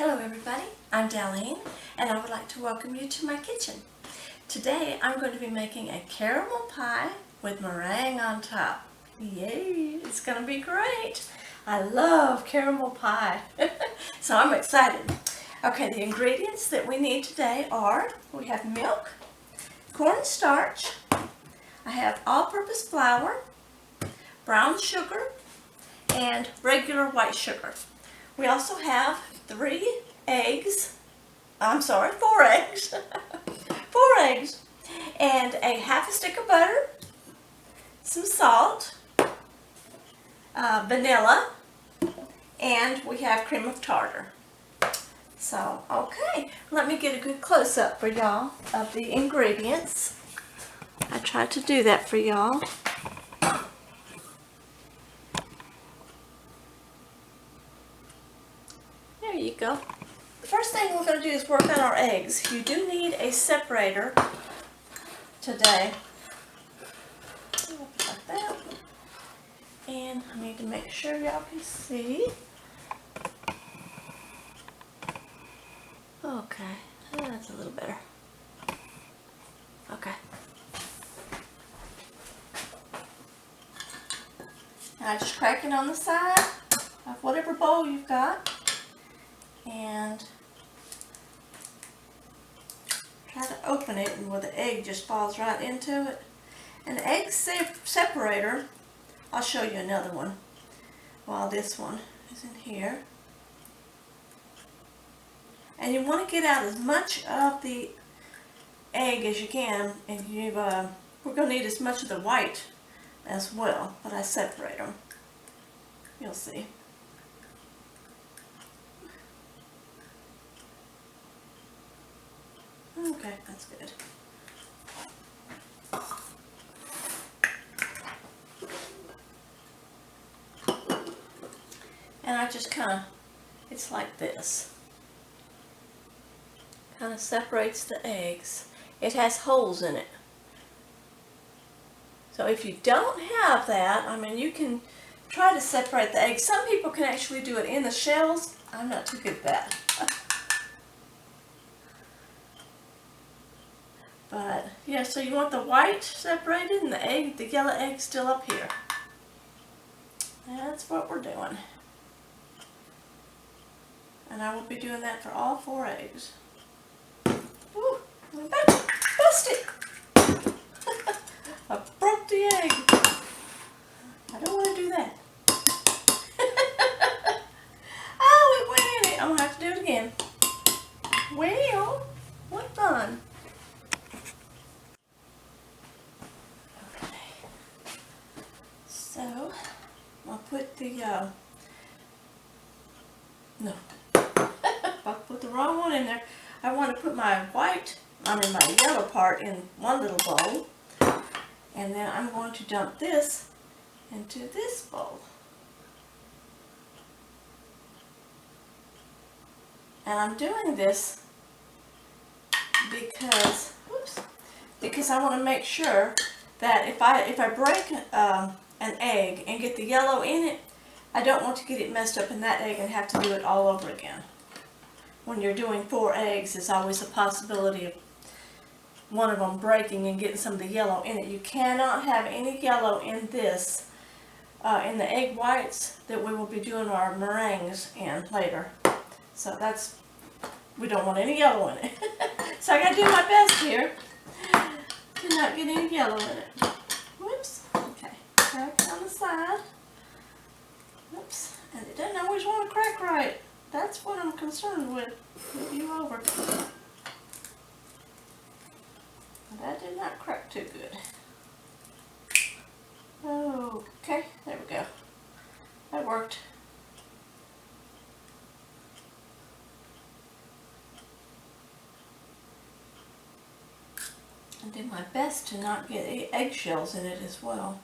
Hello everybody, I'm Darlene and I would like to welcome you to my kitchen. Today I'm going to be making a caramel pie with meringue on top. Yay, it's going to be great. I love caramel pie, so I'm excited. Okay, the ingredients that we need today are, we have milk, cornstarch, I have all-purpose flour, brown sugar, and regular white sugar. We also have 4 eggs, and a half a stick of butter, some salt, vanilla, and we have cream of tartar. So, okay, let me get a good close-up for y'all of the ingredients. I tried to do that for y'all. There you go. The first thing we're going to do is work on our eggs. You do need a separator today. Like that. And I need to make sure y'all can see. Okay, that's a little better. Okay. Now just crack it on the side of whatever bowl you've got. And try to open it and where the egg just falls right into it. An egg separator, I'll show you another one while this one is in here. And you want to get out as much of the egg as you can, and we're going to need as much of the white as well, but I separate them. You'll see. Okay, that's good. And I just it's like this. Kind of separates the eggs. It has holes in it. So if you don't have that, I mean, you can try to separate the eggs. Some people can actually do it in the shells. I'm not too good at that. But yeah, so you want the white separated and the yellow egg still up here. That's what we're doing. And I will be doing that for all 4 eggs. Ooh, I'm about to bust it. I broke the egg. I don't want to do that. Oh, it went in it. I'm going to have to do it again. Well, what fun. So, I'll put the, no, I put the wrong one in there. I want to put my my yellow part in one little bowl. And then I'm going to dump this into this bowl. And I'm doing this because I want to make sure that if I break an egg and get the yellow in it, I don't want to get it messed up in that egg and have to do it all over again. When you're doing 4 eggs, there's always a possibility of one of them breaking and getting some of the yellow in it. You cannot have any yellow in this, in the egg whites that we will be doing our meringues in later. So we don't want any yellow in it. So I gotta do my best here to not get any yellow in it. Whoops. Okay. Crack it on the side. Oops. And it doesn't always want to crack right. That's what I'm concerned with. Move you over. That did not crack too good. Okay, there we go. That worked. I did my best to not get eggshells in it as well.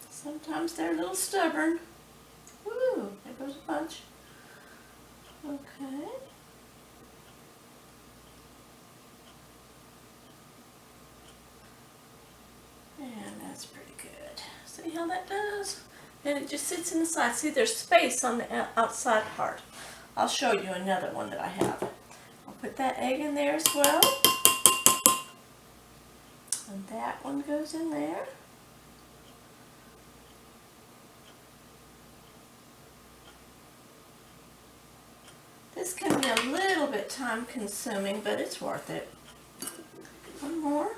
Sometimes they're a little stubborn. Woo, there goes a bunch. Okay. That's pretty good. See how that does? And it just sits in the side. See, there's space on the outside part. I'll show you another one that I have. I'll put that egg in there as well. And that one goes in there. This can be a little bit time consuming, but it's worth it. One more.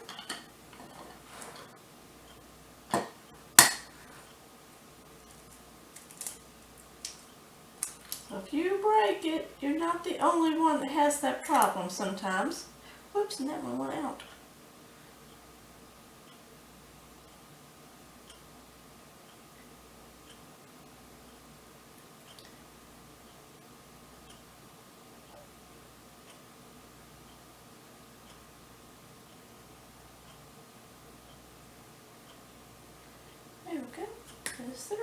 So if you break it, you're not the only one that has that problem sometimes. Whoops, and that one went out. There we go. There's three.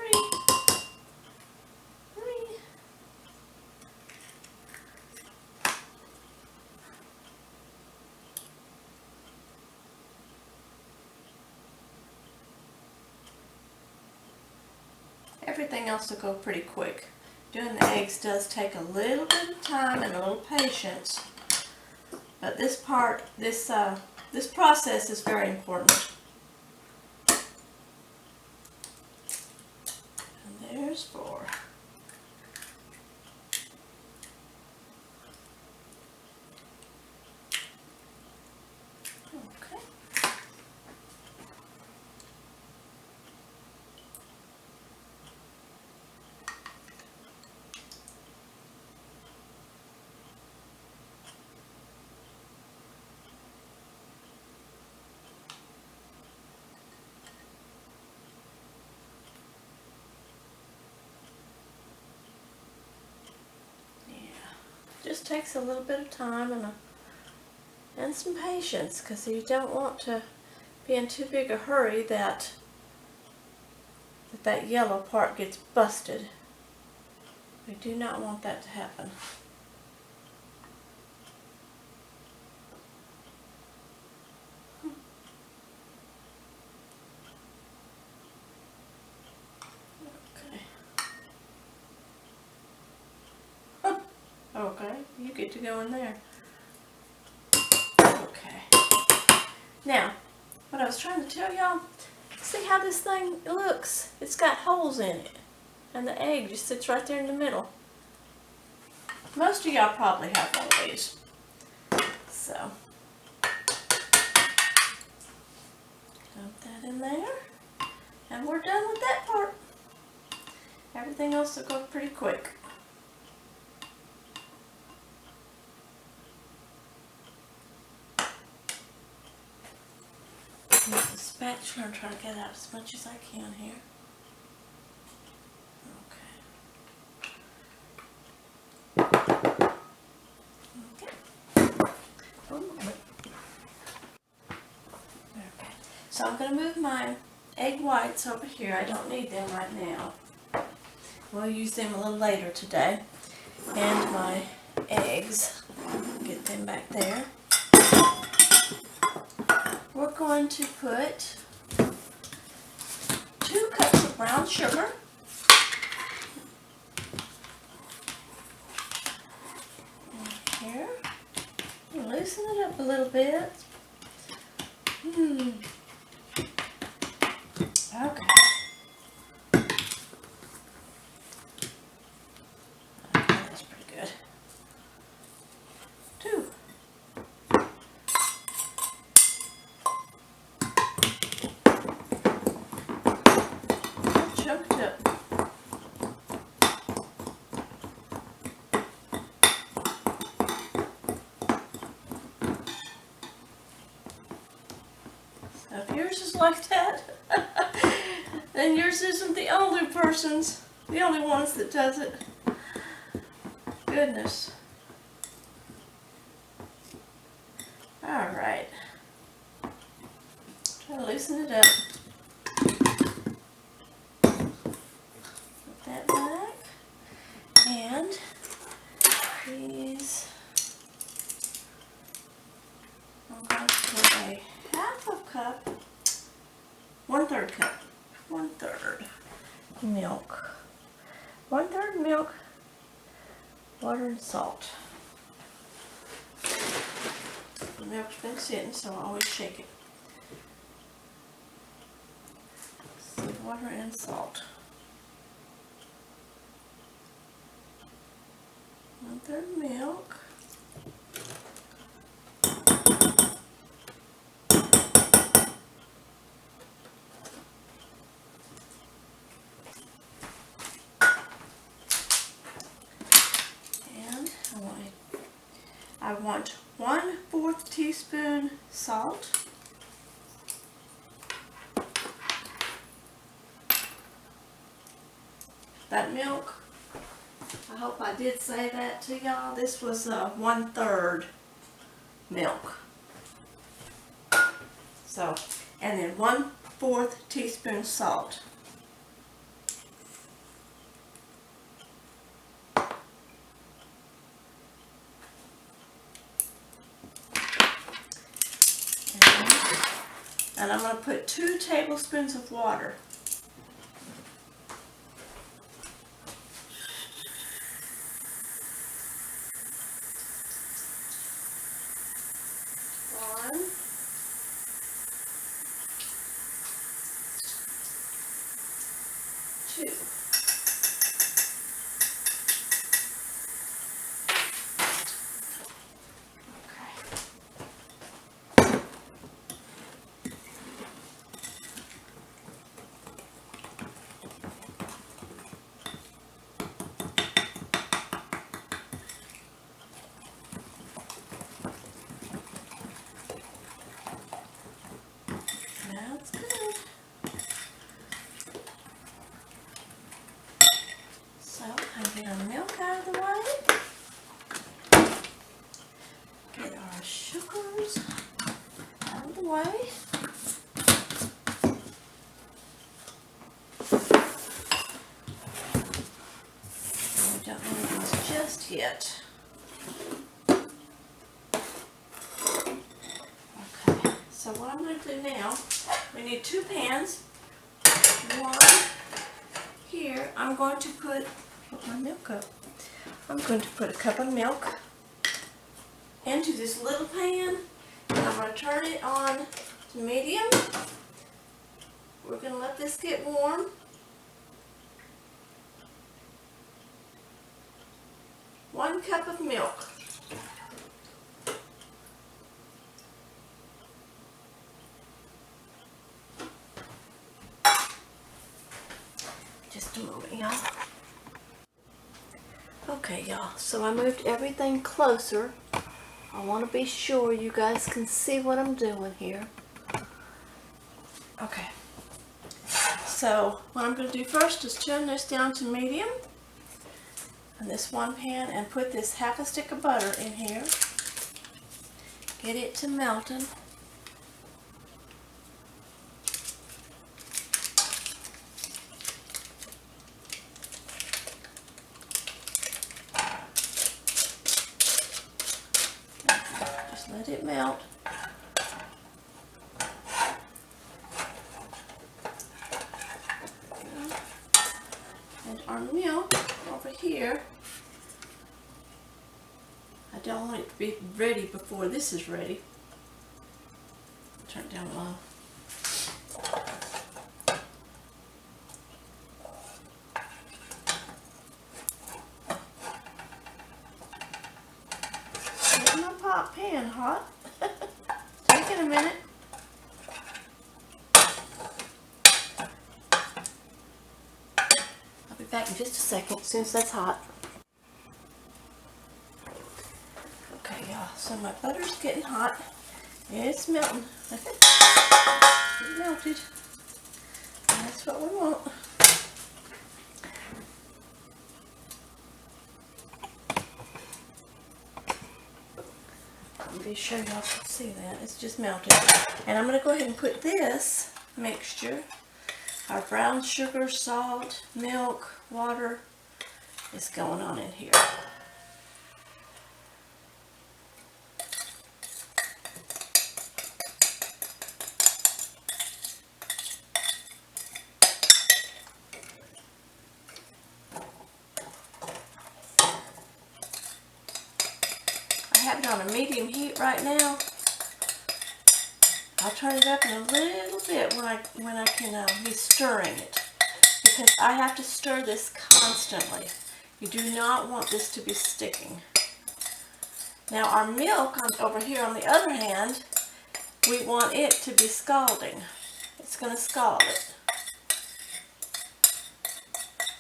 Everything else will go pretty quick. Doing the eggs does take a little bit of time and a little patience, but this process is very important. And there's 4. Okay. Just takes a little bit of time and some patience, because you don't want to be in too big a hurry that yellow part gets busted. We do not want that to happen. Okay, you get to go in there. Okay. Now, what I was trying to tell y'all, see how this thing looks? It's got holes in it. And the egg just sits right there in the middle. Most of y'all probably have one of these. So, dump that in there. And we're done with that part. Everything else will go pretty quick. Use the spatula and try to get out as much as I can here. Okay. One moment. Okay. So I'm going to move my egg whites over here. I don't need them right now. We'll use them a little later today. And my eggs. Get them back there. We're going to put 2 cups of brown sugar. In here. Loosen it up a little bit. Okay. Okay, that's pretty good. 2. Choked up. So if yours is like that, then yours isn't the only ones that does it. Goodness. Alright. Try to loosen it up. Put that back. And these, I'm going to put a half a cup, 1/3 milk. 1/3 milk, water and salt. The milk's been sitting, so I always shake it. So water and salt. 1/3 milk. And I want 1/4 teaspoon salt. That milk, I hope I did say that to y'all. This was 1/3 milk. So, and then 1/4 teaspoon salt. And I'm going to put 2 tablespoons of water. One, 2. That's good. So I get our milk out of the way. Get our sugars out of the way. We don't need these just yet. Okay, so what I'm going to do now, we need 2 pans. One here, I'm going to put my milk up. I'm going to put a cup of milk into this little pan, and I'm going to turn it on to medium. We're going to let this get warm. One cup of milk. Just a moment, y'all. Okay, y'all, so I moved everything closer. I want to be sure you guys can see what I'm doing here. Okay. So what I'm going to do first is turn this down to medium in this one pan and put this 1/2 stick of butter in here. Get it to melting. Just let it melt. And our milk over here, I don't want it to be ready before this is ready. Turn it down low. Get my pot pan hot. Taking a minute. I'll be back in just a second as soon as that's hot. Okay, y'all, so my butter's getting hot. It's melting. It melted. That's what we want. Be sure y'all can see that. It's just melted. And I'm going to go ahead and put this mixture, our brown sugar, salt, milk, water, is going on in here. it on a medium heat right now. I'll turn it up in a little bit when I can be stirring it, because I have to stir this constantly. You do not want this to be sticking. Now our milk over here on the other hand, we want it to be scalding. It's going to scald it.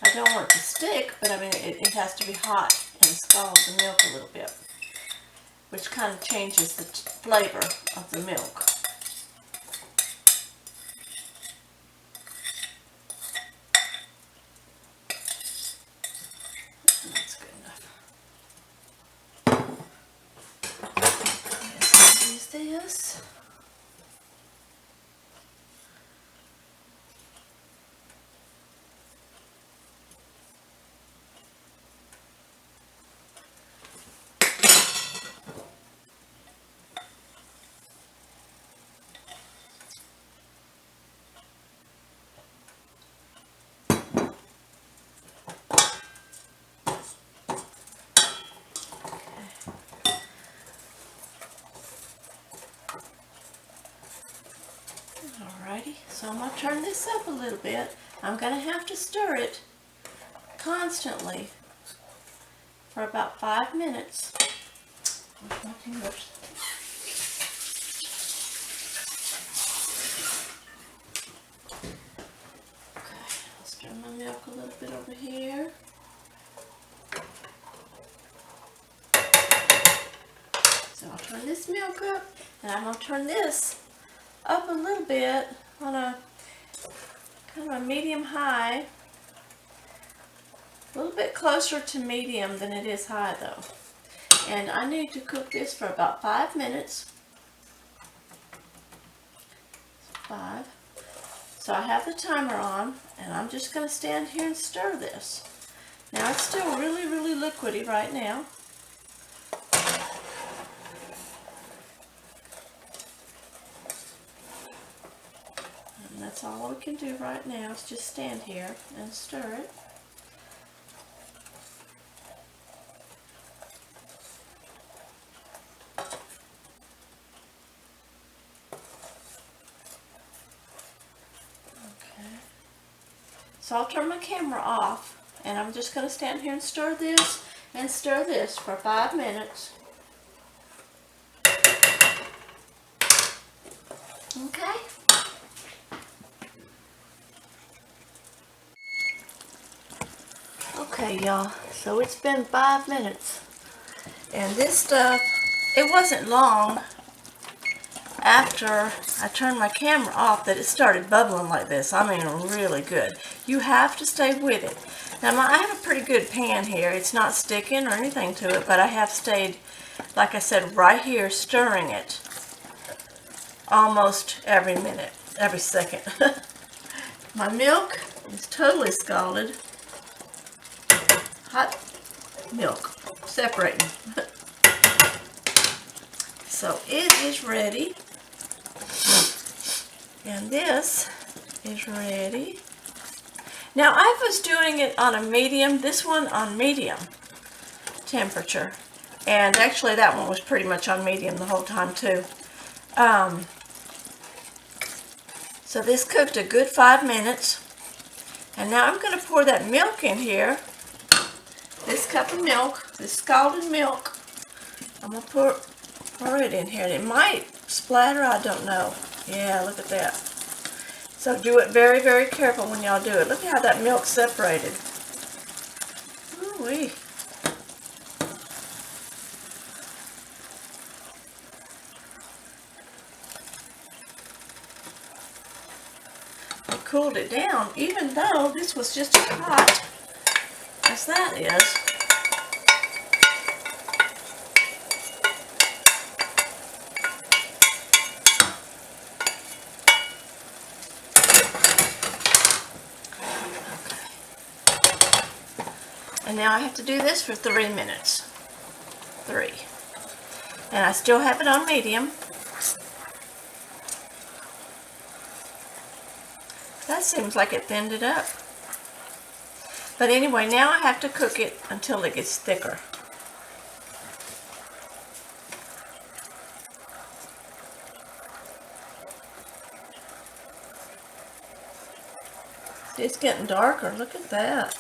I don't want it to stick, but I mean it has to be hot and scald the milk a little bit, which kind of changes the flavor of the milk. That's good enough. Let's use this. Alrighty, so I'm going to turn this up a little bit. I'm going to have to stir it constantly for about 5 minutes. Okay, I'll stir my milk a little bit over here. So I'll turn this milk up, and I'm going to turn this up a little bit on a kind of a medium high. A little bit closer to medium than it is high though. And I need to cook this for about 5 minutes. 5. So I have the timer on, and I'm just going to stand here and stir this. Now it's still really, really liquidy right now. And that's all we can do right now is just stand here and stir it. So I'll turn my camera off, and I'm just going to stand here and stir this for 5 minutes. Okay. Okay, y'all, so it's been 5 minutes, and this stuff, it wasn't long after I turned my camera off that it started bubbling like this. I mean, really good. You have to stay with it. Now, I have a pretty good pan here. It's not sticking or anything to it, but I have stayed, like I said, right here stirring it almost every minute, every second. My milk is totally scalded. Hot milk separating. So it is ready. And this is ready. Now I was doing it on a medium, this one on medium temperature. And actually that one was pretty much on medium the whole time too. So this cooked a good 5 minutes. And now I'm going to pour that milk in here. This cup of milk, this scalded milk. I'm going to pour it in here. And it might splatter, I don't know. Yeah, look at that. So do it very, very careful when y'all do it. Look at how that milk separated. Ooh-wee. I cooled it down, even though this was just as hot as that is. And now I have to do this for 3 minutes. 3. And I still have it on medium. That seems like it thinned it up. But anyway, now I have to cook it until it gets thicker. It's getting darker. Look at that.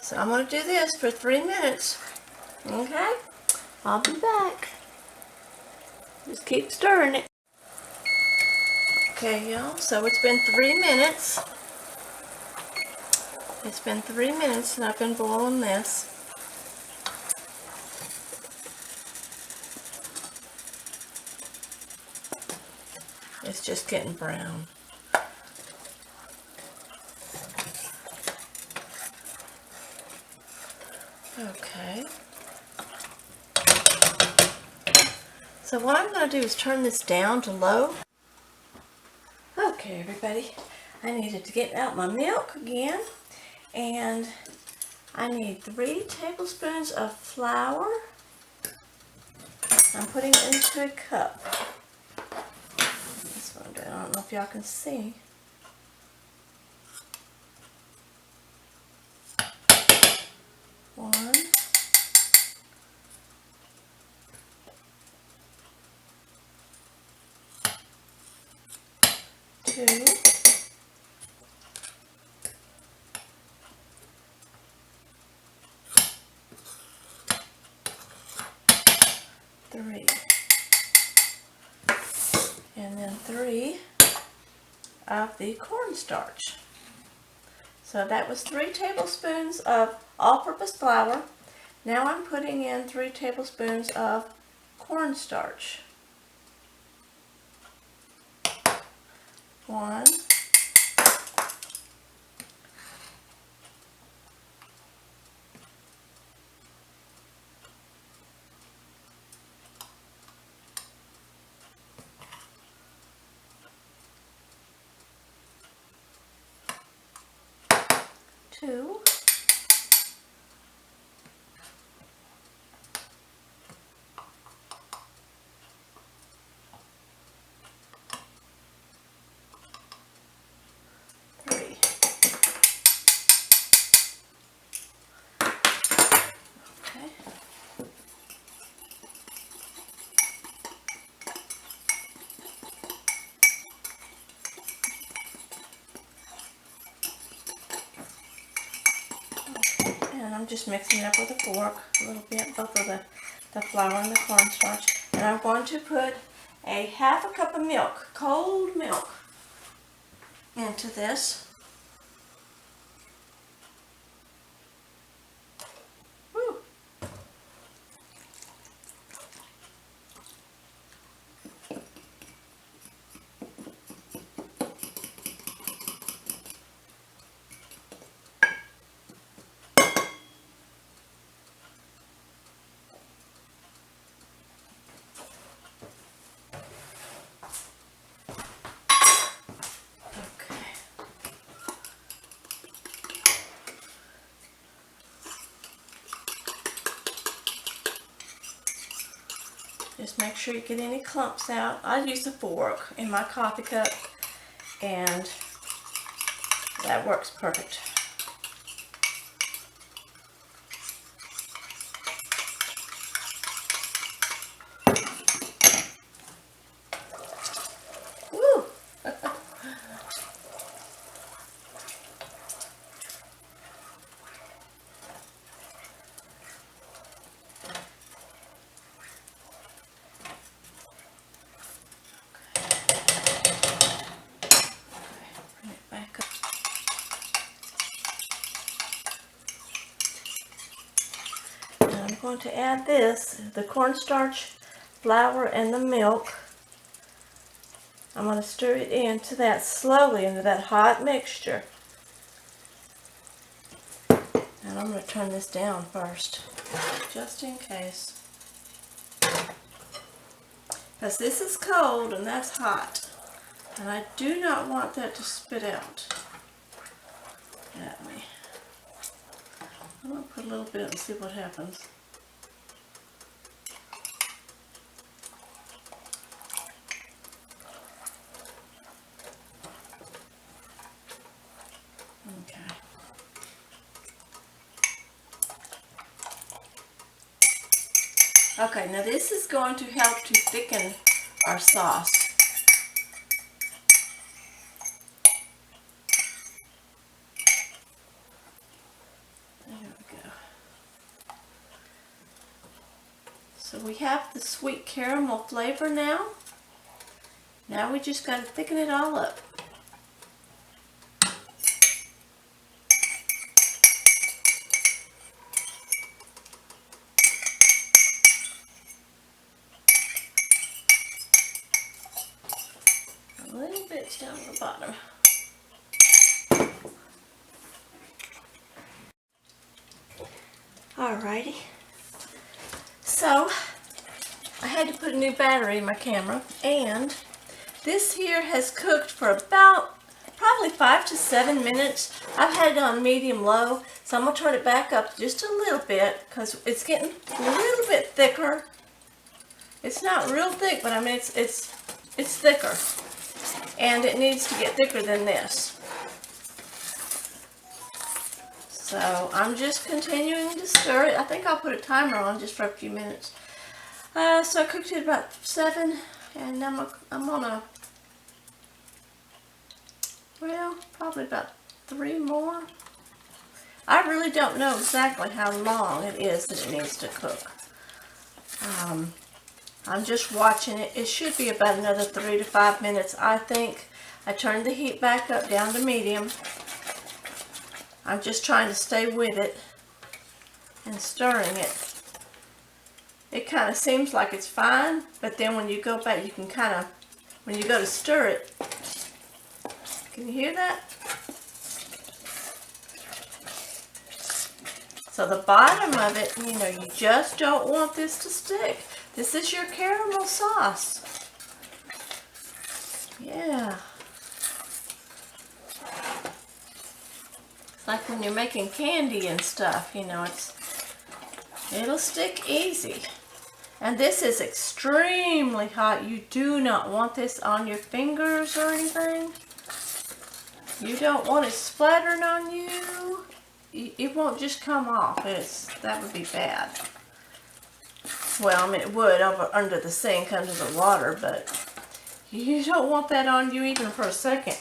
So I'm going to do this for 3 minutes. Okay? I'll be back. Just keep stirring it. Okay, y'all. So it's been 3 minutes. It's been 3 minutes and I've been boiling this. It's just getting brown. Okay. So what I'm going to do is turn this down to low. Okay, everybody. I needed to get out my milk again. And I need 3 tablespoons of flour. I'm putting it into a cup. That's what I'm doing. I don't know if y'all can see. One. 2. 3. And then 3 of the cornstarch. So that was 3 tablespoons of all-purpose flour. Now I'm putting in 3 tablespoons of cornstarch. 1. 2. 3. Okay. And I'm just mixing it up with a fork a little bit, both of the flour and the cornstarch. And I'm going to put a half a cup of milk, cold milk, into this. Woo. Just make sure you get any clumps out. I use a fork in my coffee cup, and that works perfect. Woo! I'm going to add this, the cornstarch, flour, and the milk. I'm going to stir it into that slowly, into that hot mixture. And I'm going to turn this down first, just in case. Because this is cold and that's hot. And I do not want that to spit out at me. I'm going to put a little bit and see what happens. Okay, now this is going to help to thicken our sauce. There we go. So we have the sweet caramel flavor now. Now we just got to thicken it all up. A little bit down the bottom. Alrighty. So I had to put a new battery in my camera, and this here has cooked for about probably 5 to 7 minutes. I've had it on medium low, so I'm gonna turn it back up just a little bit because it's getting a little bit thicker. It's not real thick, but I mean it's thicker, and it needs to get thicker than this. So I'm just continuing to stir it. I think I'll put a timer on just for a few minutes. So I cooked it about 7, and I'm gonna, well, probably about 3 more. I really don't know exactly how long it is that it needs to cook. I'm just watching it. It should be about another 3 to 5 minutes, I think. I turned the heat back up down to medium. I'm just trying to stay with it and stirring it. It kind of seems like it's fine, but then when you go back, you can kind of, when you go to stir it, can you hear that? So the bottom of it, you know, you just don't want this to stick. This is your caramel sauce. Yeah. It's like when you're making candy and stuff, you know, it'll stick easy. And this is extremely hot. You do not want this on your fingers or anything. You don't want it splattering on you. It won't just come off. That would be bad. Well, I mean, it would under the sink, under the water, but you don't want that on you even for a second.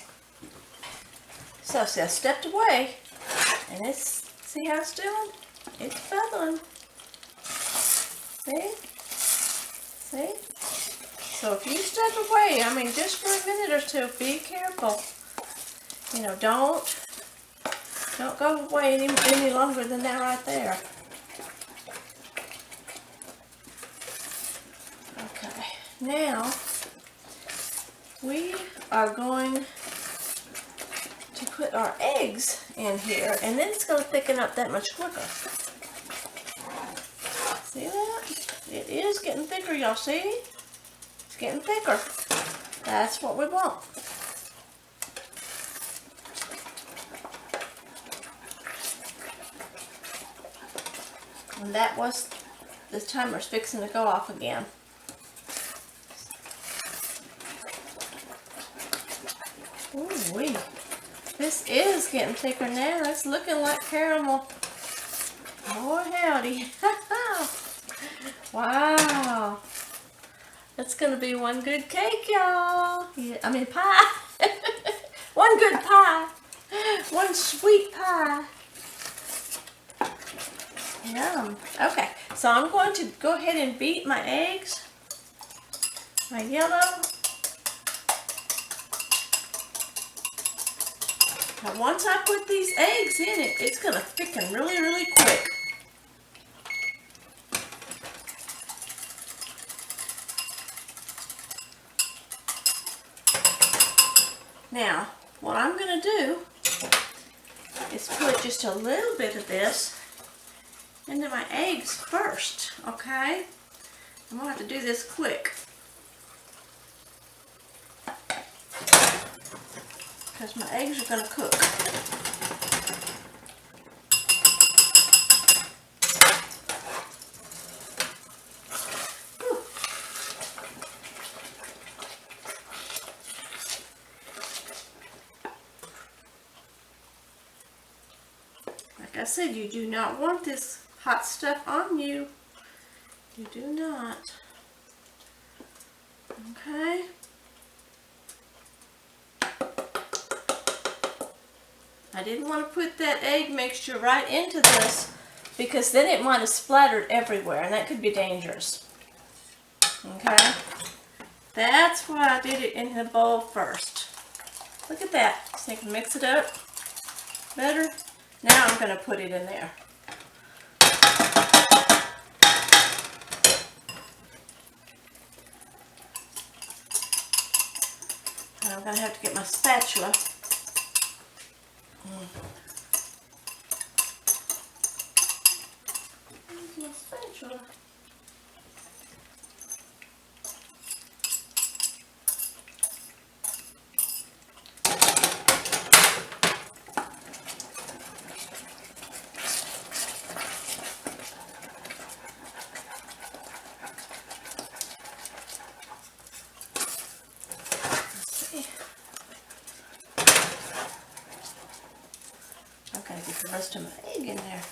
So, see, I stepped away, and see how it's doing? It's bubbling. See? See? So if you step away, I mean, just for a minute or two, be careful. You know, don't go away any longer than that right there. Okay, now we are going to put our eggs in here, and then it's going to thicken up that much quicker. See that? It is getting thicker, y'all see? It's getting thicker. That's what we want. And that was, the timer's fixing to go off again. Ooh-wee. This is getting thicker now. It's looking like caramel. Boy, howdy. Wow. That's going to be one good cake, y'all. Yeah, I mean pie. One good pie. One sweet pie. Yum. Okay, so I'm going to go ahead and beat my eggs. My yellow. Now once I put these eggs in it, it's going to thicken really, really quick. Now, what I'm going to do is put just a little bit of this into my eggs first, okay? I'm going to have to do this quick, because my eggs are going to cook. Whew. Like I said, you do not want this hot stuff on you. You do not. Okay. I didn't want to put that egg mixture right into this because then it might have splattered everywhere and that could be dangerous. Okay? That's why I did it in the bowl first. Look at that. So you can mix it up better. Now I'm going to put it in there. And I'm going to have to get my spatula. Where's my spatula? Okay, get the rest of my egg in there.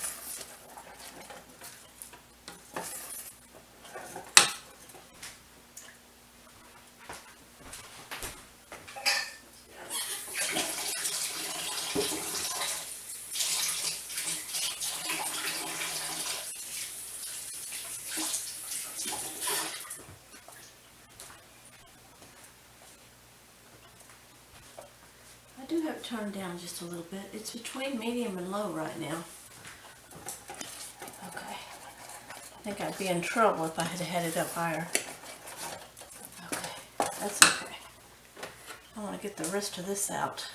I do have it turned down just a little bit. It's between medium and low right now. Okay. I think I'd be in trouble if I had had it up higher. Okay, that's okay. I want to get the rest of this out.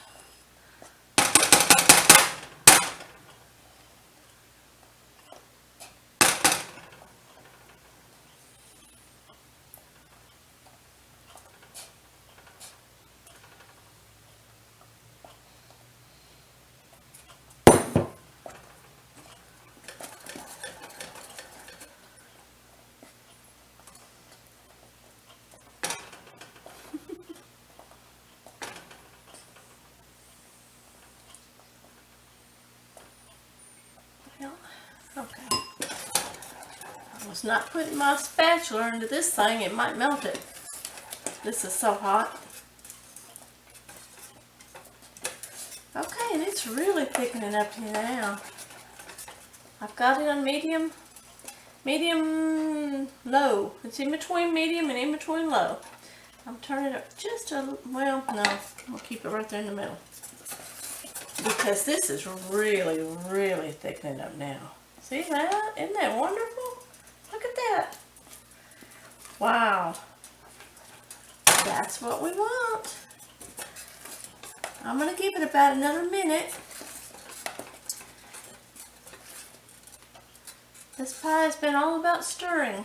Okay. I was not putting my spatula into this thing, it might melt it. This is so hot. Okay, and it's really thickening up here now. I've got it on medium, low. It's in between medium and in between low. I'm turning it up just a little, well, no, I'll keep it right there in the middle. Because this is really, really thickening up now. See that? Isn't that wonderful? Look at that. Wow. That's what we want. I'm going to give it about another minute. This pie has been all about stirring.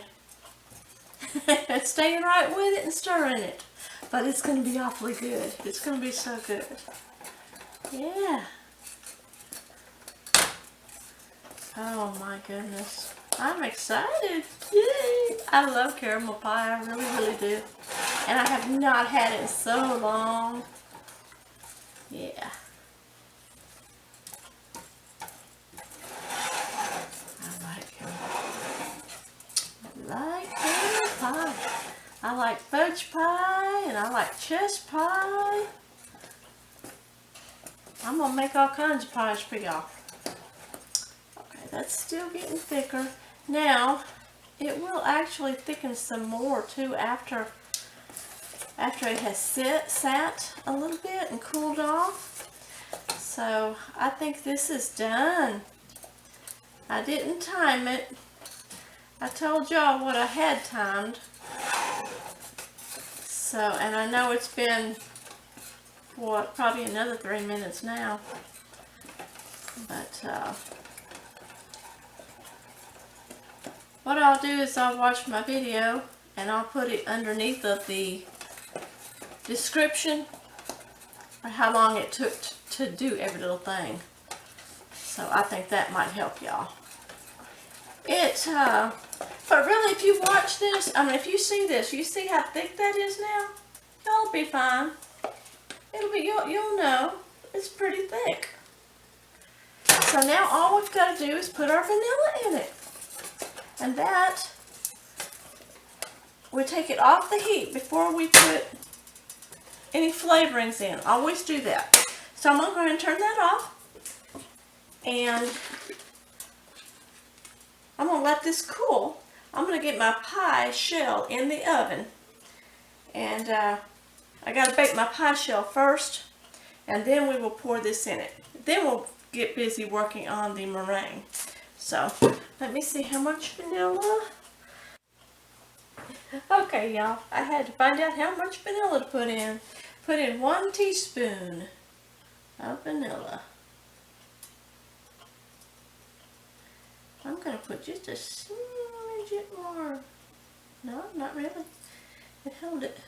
Staying right with it and stirring it. But it's going to be awfully good. It's going to be so good. Yeah. Oh my goodness. I'm excited. Yay! I love caramel pie. I really, really do. And I have not had it in so long. Yeah. I like caramel pie. I like fudge pie and I like chess pie. I'm going to make all kinds of pies for y'all. Okay, that's still getting thicker. Now, it will actually thicken some more too after it has sat a little bit and cooled off. So, I think this is done. I didn't time it. I told y'all what I had timed. So, and I know it's been, what, probably another 3 minutes now. But, what I'll do is I'll watch my video and I'll put it underneath of the description for how long it took to do every little thing. So I think that might help y'all. But really if you watch this, I mean if you see this, you see how thick that is now? Y'all be fine. It'll be, you'll know, it's pretty thick. So now all we've got to do is put our vanilla in it. And that we take it off the heat before we put any flavorings in. Always do that. So I'm going to go ahead and turn that off. And I'm going to let this cool. I'm going to get my pie shell in the oven. And I got to bake my pie shell first. And then we will pour this in it. Then we'll get busy working on the meringue. So let me see how much vanilla. Okay, y'all, I had to find out how much vanilla to put in. Put in 1 teaspoon of vanilla. I'm going to put just a smidget more. No, not really. It held it.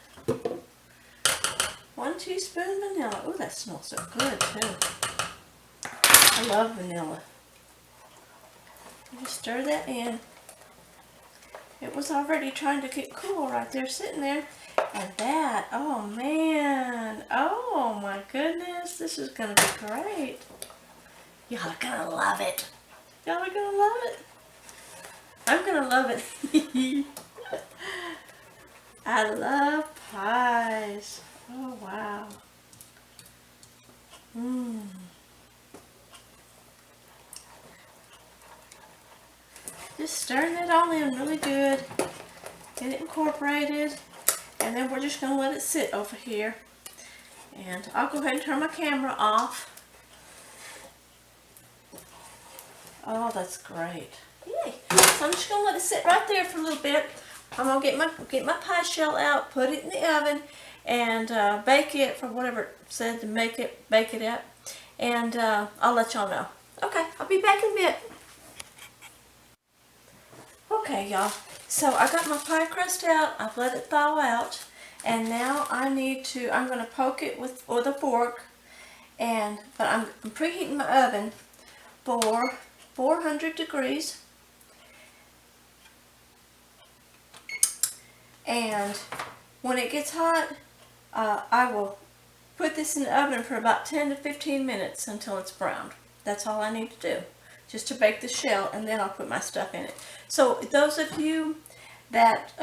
1 teaspoon vanilla. Oh, that smells so good too. I love vanilla. Just stir that in. It was already trying to get cool right there, sitting there. And that, oh man, oh my goodness, this is going to be great. Y'all are going to love it. Y'all are going to love it. I'm going to love it. I love pies. Oh wow. Just stirring it all in really good. Get it incorporated. And then we're just going to let it sit over here. And I'll go ahead and turn my camera off. Oh, that's great. Yay. So I'm just going to let it sit right there for a little bit. I'm going to get my pie shell out, put it in the oven, and bake it for whatever it said to bake it at. And I'll let y'all know. Okay, I'll be back in a bit. Okay, y'all. So I got my pie crust out. I've let it thaw out. And now I'm going to poke it with a fork. But I'm preheating my oven for 400 degrees. And when it gets hot, I will put this in the oven for about 10 to 15 minutes until it's browned. That's all I need to do, just to bake the shell, and then I'll put my stuff in it. So those of you that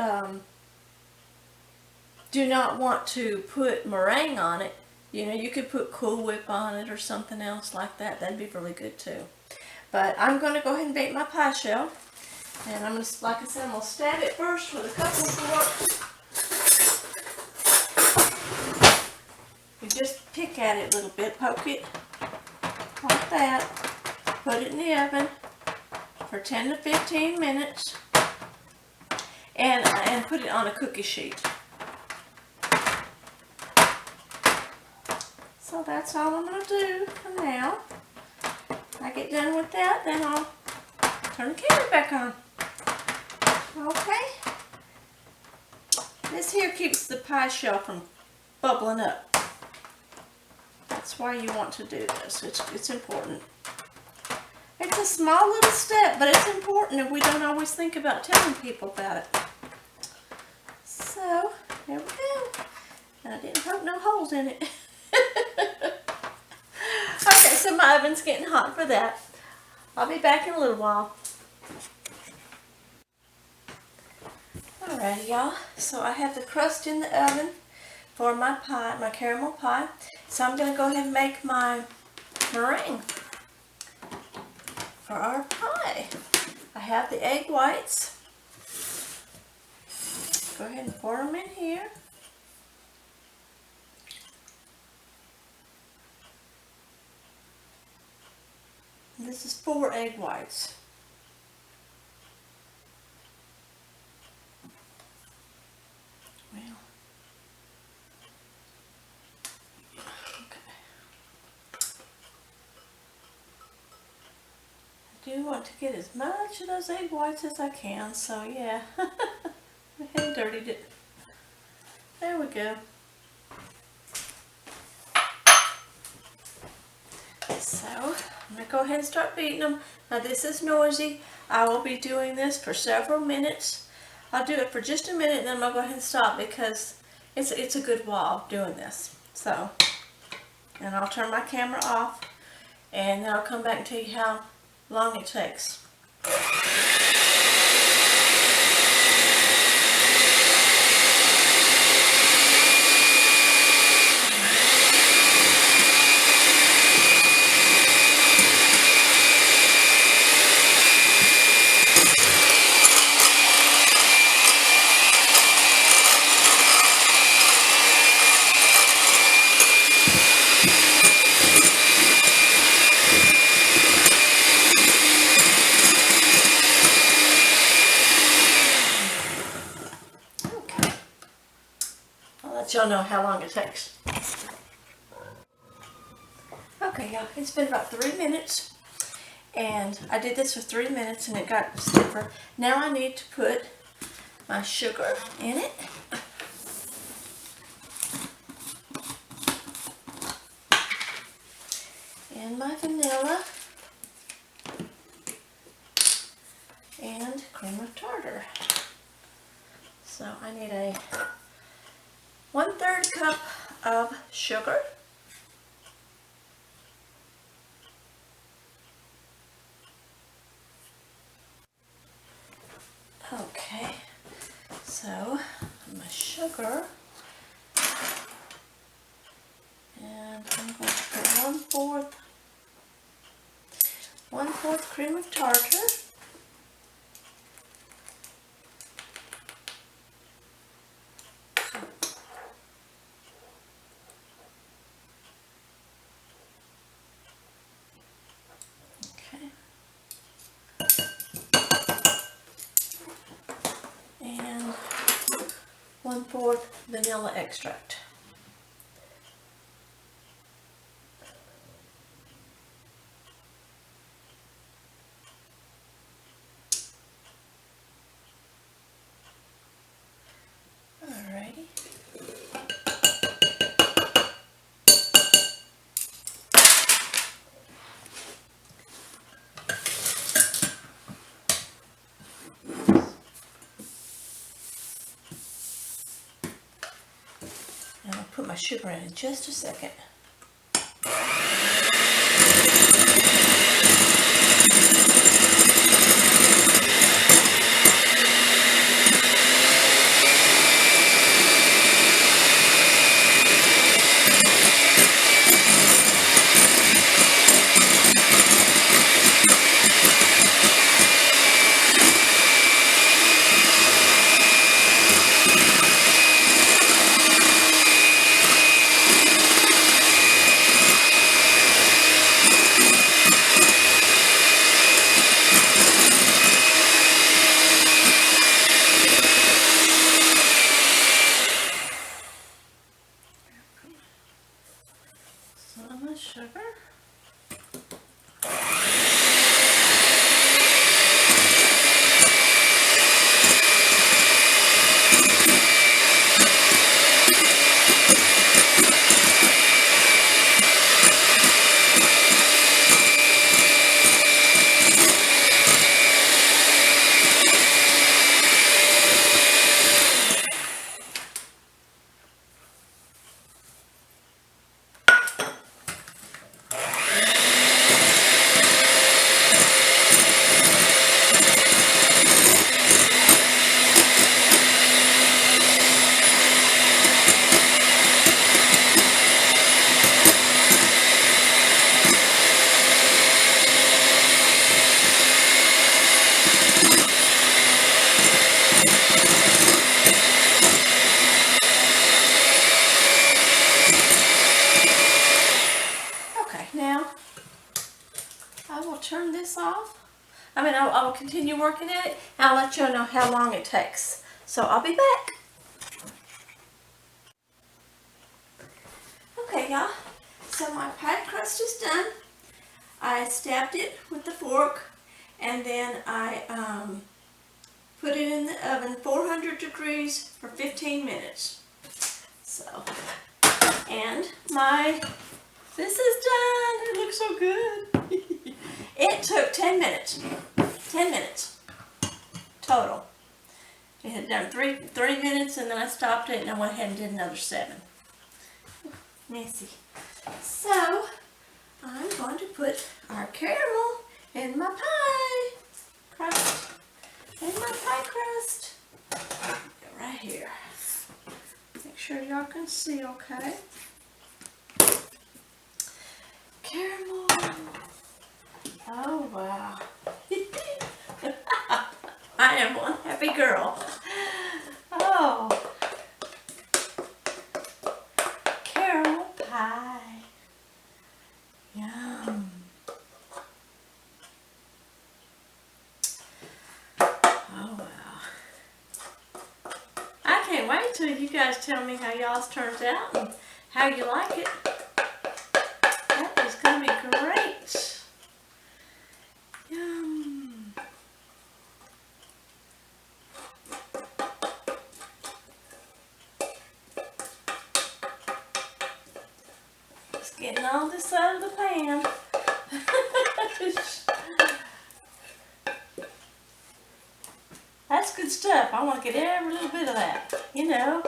do not want to put meringue on it, you know, you could put Cool Whip on it or something else like that. That'd be really good too. But I'm going to go ahead and bake my pie shell. And I'm going to, like I said, I'm going to stab it first with a couple forks. You just pick at it a little bit, poke it like that. Put it in the oven for 10 to 15 minutes. And put it on a cookie sheet. So that's all I'm going to do for now. When I get done with that, then I'll turn the camera back on. Okay. This here keeps the pie shell from bubbling up. That's why you want to do this. It's important. It's a small little step, but it's important, and we don't always think about telling people about it. So, there we go. And I didn't poke no holes in it. Okay, so my oven's getting hot for that. I'll be back in a little while. Alrighty, y'all. So I have the crust in the oven for my pie, my caramel pie. So I'm going to go ahead and make my meringue for our pie. I have the egg whites. Go ahead and pour them in here. This is 4 egg whites. Well, okay. I do want to get as much of those egg whites as I can, so yeah. I hand dirtied it. There we go. So, I'm going to go ahead and start beating them. Now this is noisy. I will be doing this for several minutes. I'll do it for just a minute and then I'm going to go ahead and stop because it's a good while doing this. So, and I'll turn my camera off and then I'll come back and tell you how long it takes. let y'all know how long it takes. Okay, y'all, it's been about 3 minutes. And I did this for 3 minutes and it got stiffer. Now I need to put my sugar in it. And my vanilla. And cream of tartar. So I need a 1/3 cup of sugar. Okay, so my sugar, and I'm going to put 1/4 cream of tartar. Okay. And 1/4 vanilla extract. Alrighty. And I'll put my sugar in just a second. Some sugar. Turn this off. I will continue working at it, and I'll let you know how long it takes. So I'll be back. Okay, y'all. So my pie crust is done. I stabbed it with the fork, and then I put it in the oven 400 degrees for 15 minutes. So, and this is done. It looks so good. It took 10 minutes. 10 minutes total. It had done three minutes, and then I stopped it and I went ahead and did another 7. Messy. So I'm going to put our caramel in my pie crust. In my pie crust. Right here. Make sure y'all can see, okay? Caramel. Oh, wow. I am one happy girl. Oh. Caramel pie. Yum. Oh, wow. I can't wait till you guys tell me how y'all's turns out and how you like it. That is going to be great. Yum. Just getting all this out of the pan. That's good stuff. I want to get every little bit of that. You know,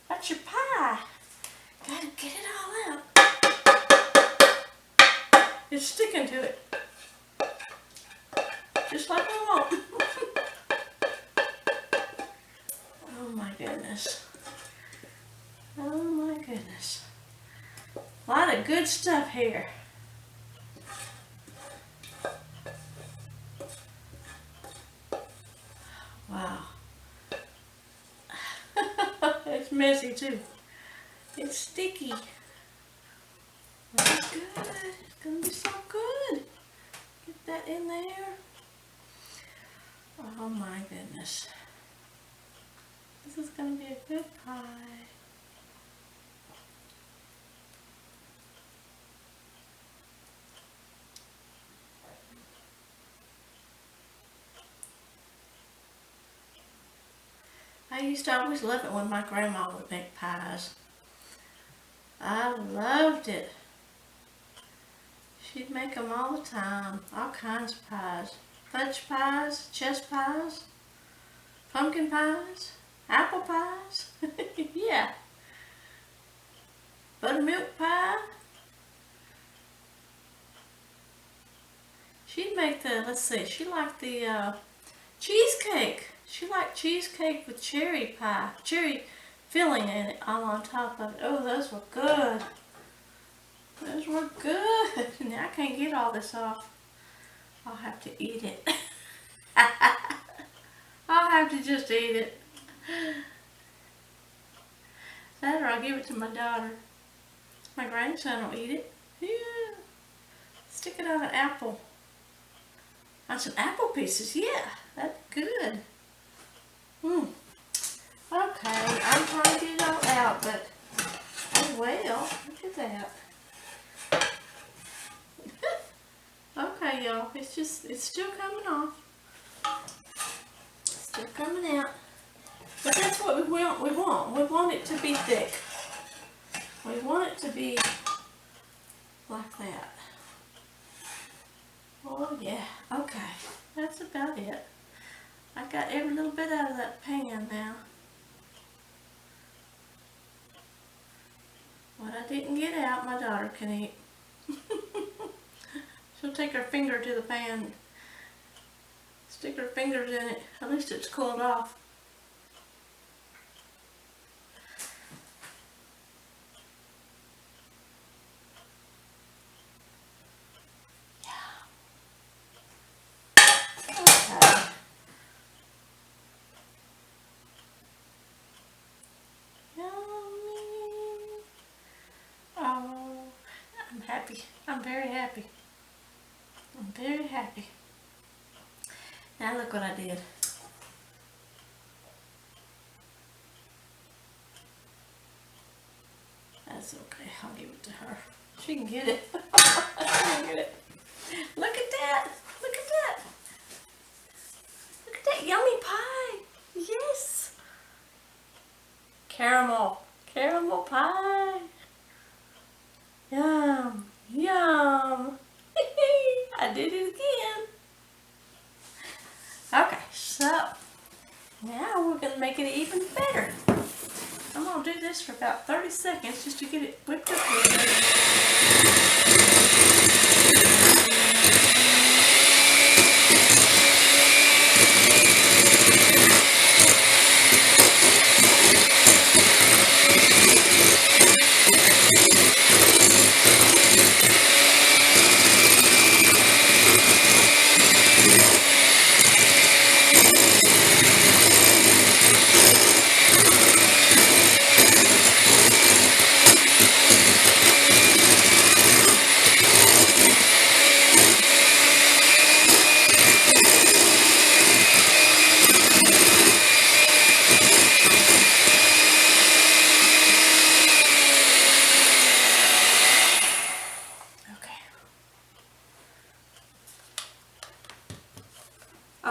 that's your pie. Gotta get it all out. It's sticking to it. Just like we want. Oh my goodness. Oh my goodness. A lot of good stuff here. Wow. It's messy too. It's sticky. That's good. It's gonna be so good. Get that in there. Oh my goodness. This is gonna be a good pie. I used to always love it when my grandma would make pies. I loved it. She'd make them all the time. All kinds of pies. Fudge pies, chess pies, pumpkin pies, apple pies. Yeah. Buttermilk pie. She'd make the, let's see, she liked the cheesecake. She liked cheesecake with cherry pie, cherry filling in it, all on top of it. Oh, those were good. Those were good. Now I can't get all this off. I'll have to eat it. I'll have to just eat it. That or I'll give it to my daughter. My grandson will eat it. Yeah. Stick it on an apple. On some apple pieces, yeah. That's good. Okay, I'm trying to get it all out, but oh well, look at that. Okay, y'all, it's still coming off. Still coming out. But that's what we want. We want it to be thick. We want it to be like that. Oh yeah, okay. That's about it. I got every little bit out of that pan now. What I didn't get out, my daughter can eat. She'll take her finger to the pan, stick her fingers in it. At least it's cooled off. Happy. I'm very happy. I'm very happy. Now look what I did. That's okay. I'll give it to her. She can get it. She can get it. Look at that. Look at that. Look at that yummy pie. Yes. Caramel. Caramel pie. Yum, yum. I did it again. Okay, so now we're going to make it even better. I'm going to do this for about 30 seconds just to get it whipped up a little bit.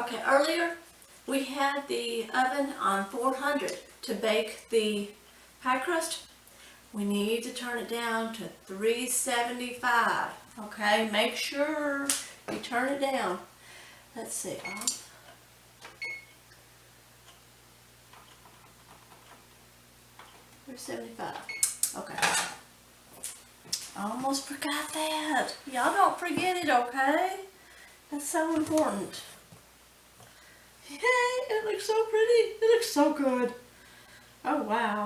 Okay, earlier we had the oven on 400 to bake the pie crust. We need to turn it down to 375. Okay, make sure you turn it down. Let's see, off. 375. Okay. I almost forgot that. Y'all don't forget it, okay? That's so important. Yay, it looks so pretty. It looks so good. Oh, wow.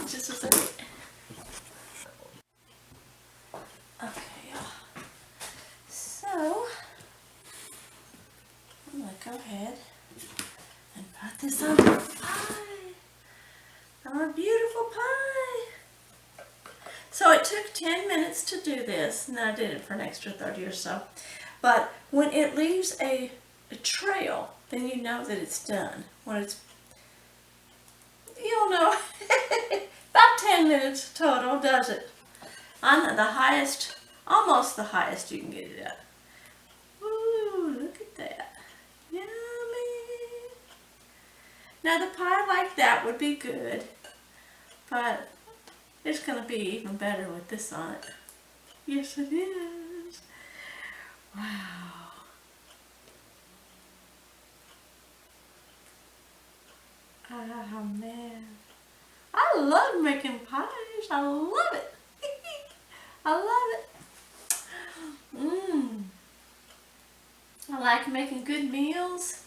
Just a second. Okay, y'all. So, I'm going to go ahead and put this on our pie. Our beautiful pie. So it took 10 minutes to do this, and I did it for an extra 30 or so. But when it leaves a trail, then you know that it's done. When it's, you'll know, about 10 minutes total does it. On the highest, almost the highest you can get it at. Ooh, look at that. Yummy. Now the pie like that would be good, but it's going to be even better with this on it. Yes, it is. Wow. Oh, man. I love making pies. I love it. I love it. I like making good meals.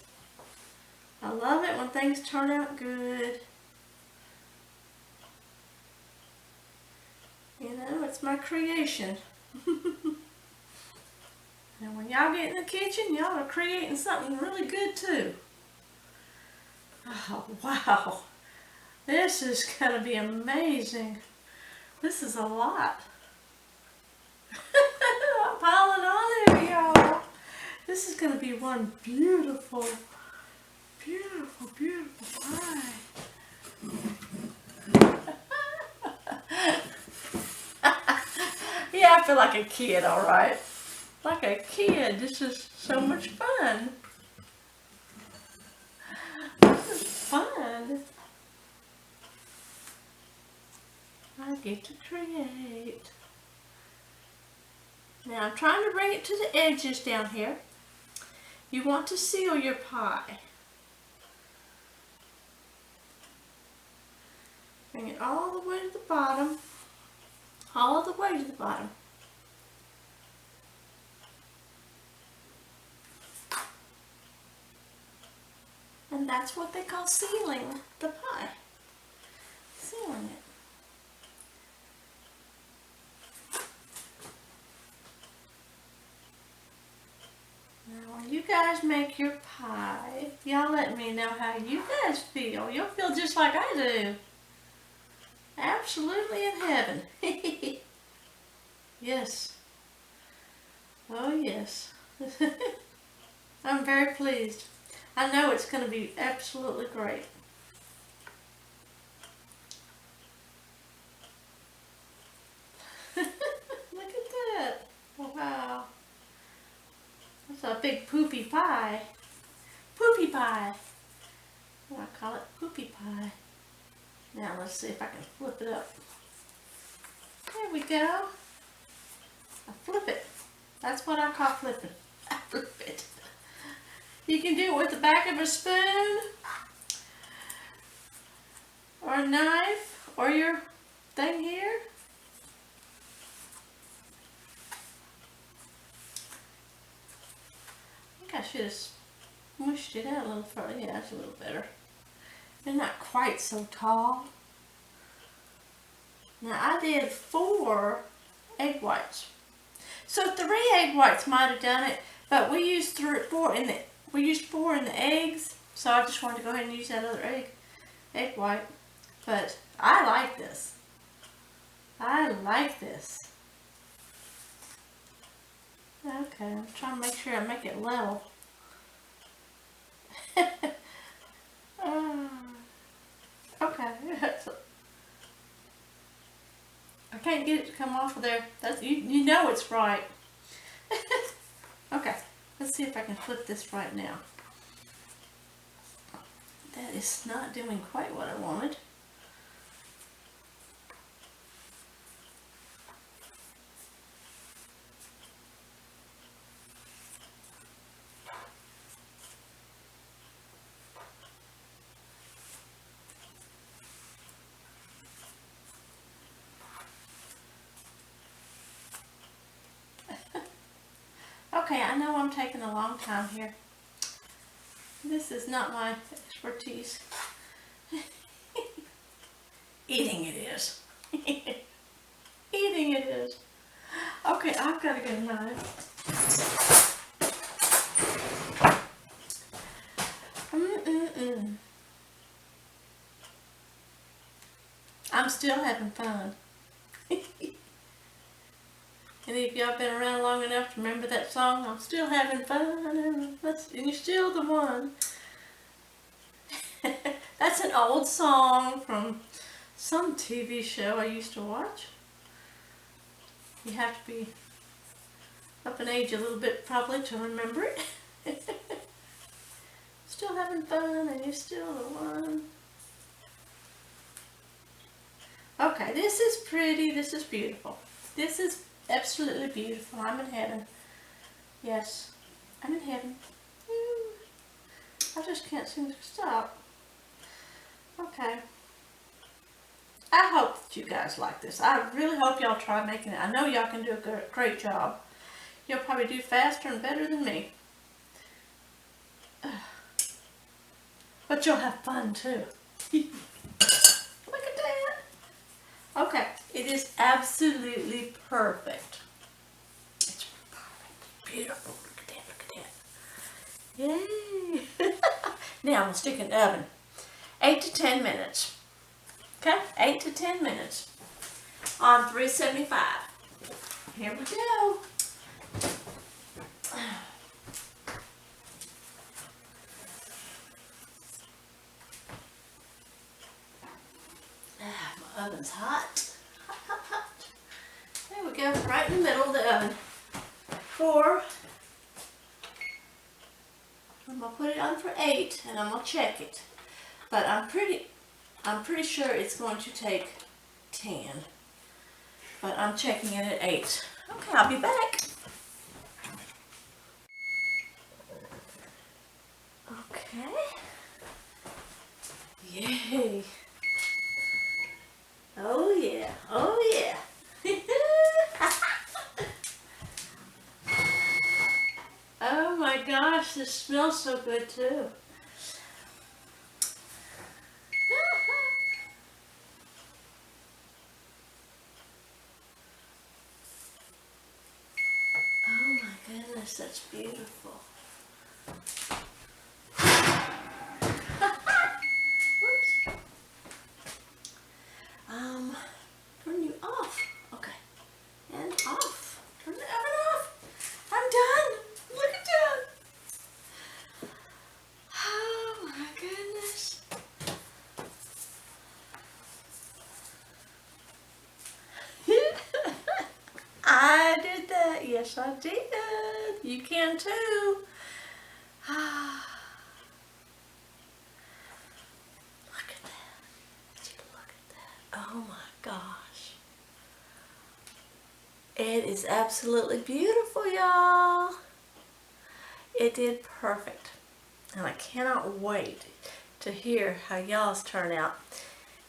I love it when things turn out good. You know, it's my creation. And when y'all get in the kitchen, y'all are creating something really good too. Oh, wow. This is going to be amazing. This is a lot. I'm piling on there, y'all. This is going to be one beautiful, beautiful, beautiful pie. Yeah, I feel like a kid, all right. Like a kid. This is so much fun. This is fun. I get to create. Now I'm trying to bring it to the edges down here. You want to seal your pie. Bring it all the way to the bottom. All the way to the bottom. And that's what they call sealing the pie. Sealing it. Now when you guys make your pie, y'all let me know how you guys feel. You'll feel just like I do. Absolutely in heaven. Yes. Oh yes. I'm very pleased. I know it's going to be absolutely great. Look at that. Wow. That's a big poopy pie. Poopy pie. I call it poopy pie. Now let's see if I can flip it up. There we go. I flip it. That's what I call flipping. I flip it. You can do it with the back of a spoon, or a knife, or your thing here. I think I should have smushed it out a little further. Yeah, that's a little better. They're not quite so tall. Now I did 4 egg whites. So 3 egg whites might have done it, but we used 4 in the eggs, so I just wanted to go ahead and use that other egg white. But I like this. I like this. Okay, I'm trying to make sure I make it level. Okay. I can't get it to come off of there. That's you know it's right. Okay, let's see if I can flip this right now. That is not doing quite what I wanted. Okay, I know I'm taking a long time here. This is not my expertise. Eating it is. Eating it is. Okay, I've got to get a knife. I'm still having fun. Any of y'all been around long enough to remember that song? I'm still having fun, and you're still the one. That's an old song from some TV show I used to watch. You have to be up in age a little bit probably to remember it. Still having fun, and you're still the one. Okay, this is pretty, this is beautiful. This is absolutely beautiful. I'm in heaven. Yes, I'm in heaven. I just can't seem to stop. Okay. I hope that you guys like this. I really hope y'all try making it. I know y'all can do a great job. You'll probably do faster and better than me. But you'll have fun too. Look at that. Okay, it is absolutely perfect. It's perfect. Beautiful. Look at that, look at that. Yay! Now I'm going to stick in the oven. 8 to 10 minutes. Okay, 8 to 10 minutes on 375. Here we go. My oven's hot. Hot, hot, hot. There we go, right in the middle of the oven. I'm gonna put it on for 8 and I'm gonna check it. But I'm pretty sure it's going to take 10. But I'm checking it at 8. Okay, I'll be back. Okay. Yay. Oh yeah, oh yeah. Oh my gosh, this smells so good too. Oh my goodness, that's beautiful. Whoops. Turn you off. Okay. And off. Turn the oven off. I'm done. Look at that. Oh my goodness. I did that. Yes, I did. You can too. Look at that. Look at that. Oh my gosh. It is absolutely beautiful, y'all. It did perfect. And I cannot wait to hear how y'all's turn out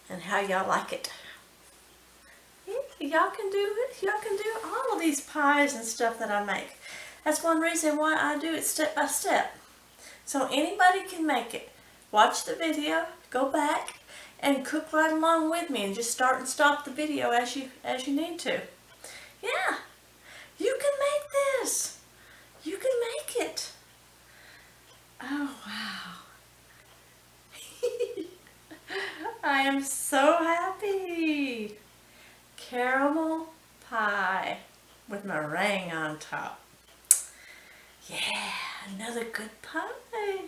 and how y'all like it. Y'all can do it. Y'all can do all of these pies and stuff that I make. That's one reason why I do it step by step. So anybody can make it. Watch the video, go back, and cook right along with me and just start and stop the video as you need to. Yeah, you can make this. You can make it. Oh, wow. I am so happy. Caramel pie with meringue on top. Yeah, another good pie.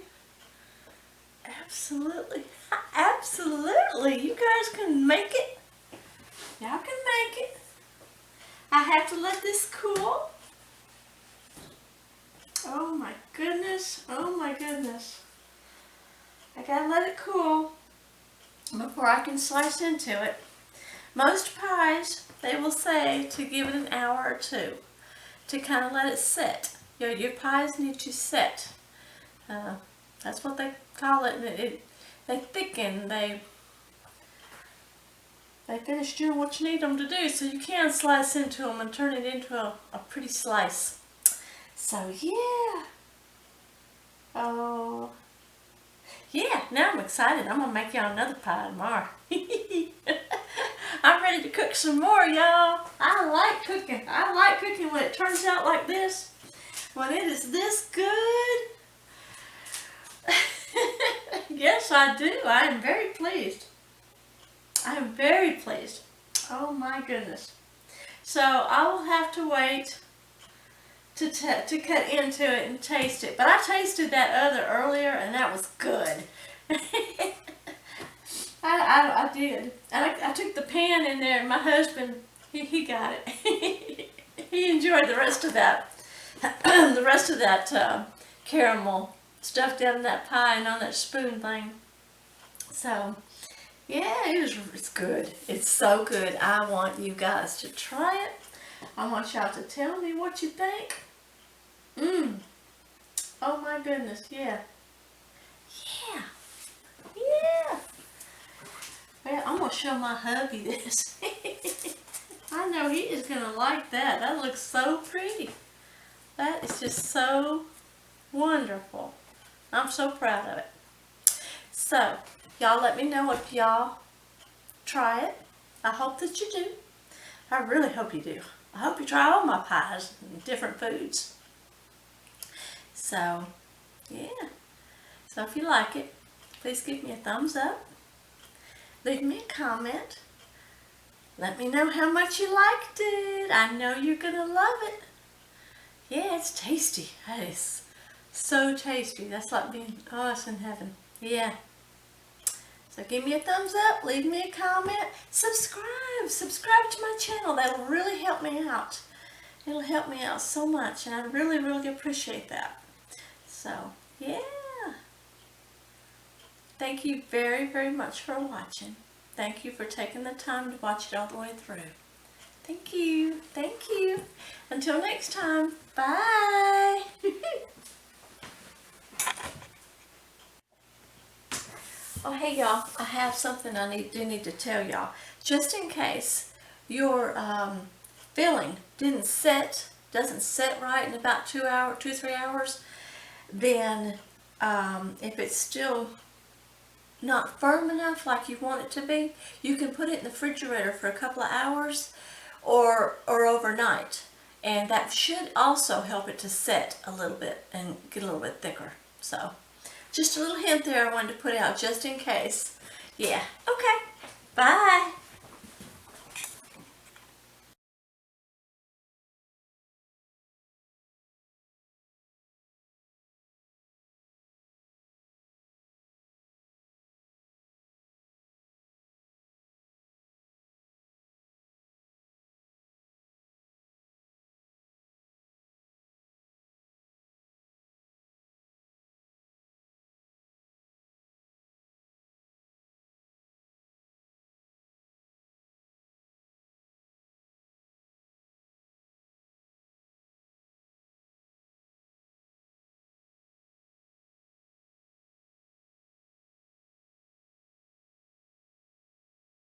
Absolutely. Absolutely. You guys can make it. Y'all can make it. I have to let this cool. Oh my goodness. Oh my goodness. I gotta let it cool before I can slice into it. Most pies, they will say to give it an hour or two to kind of let it set. Your pies need to set. That's what they call it. They thicken. They finish doing what you need them to do, so you can slice into them and turn it into a pretty slice. So yeah. Oh. Yeah, now I'm excited. I'm going to make y'all another pie tomorrow. I'm ready to cook some more, y'all. I like cooking. I like cooking when it turns out like this. When it is this good. Yes, I do. I am very pleased. I am very pleased. Oh my goodness. So I will have to wait to cut into it and taste it. But I tasted that other earlier and that was good. I did. And I took the pan in there and my husband, he got it. He enjoyed the rest of that. The rest of that caramel stuffed down in that pie and on that spoon thing. So, yeah, it's good. It's so good. I want you guys to try it. I want y'all to tell me what you think. Oh my goodness, yeah. Yeah. Yeah. Well, I'm going to show my hubby this. I know he is going to like that. That looks so pretty. That is just so wonderful. I'm so proud of it. So, y'all let me know if y'all try it. I hope that you do. I really hope you do. I hope you try all my pies and different foods. So, yeah. So if you like it, please give me a thumbs up. Leave me a comment. Let me know how much you liked it. I know you're going to love it. Yeah, it's tasty. That is so tasty. That's like being, oh, it's in heaven. Yeah. So give me a thumbs up. Leave me a comment. Subscribe. Subscribe to my channel. That'll really help me out. It'll help me out so much. And I really, really appreciate that. So, yeah. Thank you very, very much for watching. Thank you for taking the time to watch it all the way through. Thank you. Thank you. Until next time. Bye. Oh, hey y'all. I have something I do need to tell y'all. Just in case your filling doesn't set right in about 2 or 3 hours, then if it's still not firm enough like you want it to be, you can put it in the refrigerator for a couple of hours or overnight, and that should also help it to set a little bit and get a little bit thicker. So just a little hint there I wanted to put out just in case. Yeah. Okay. Bye.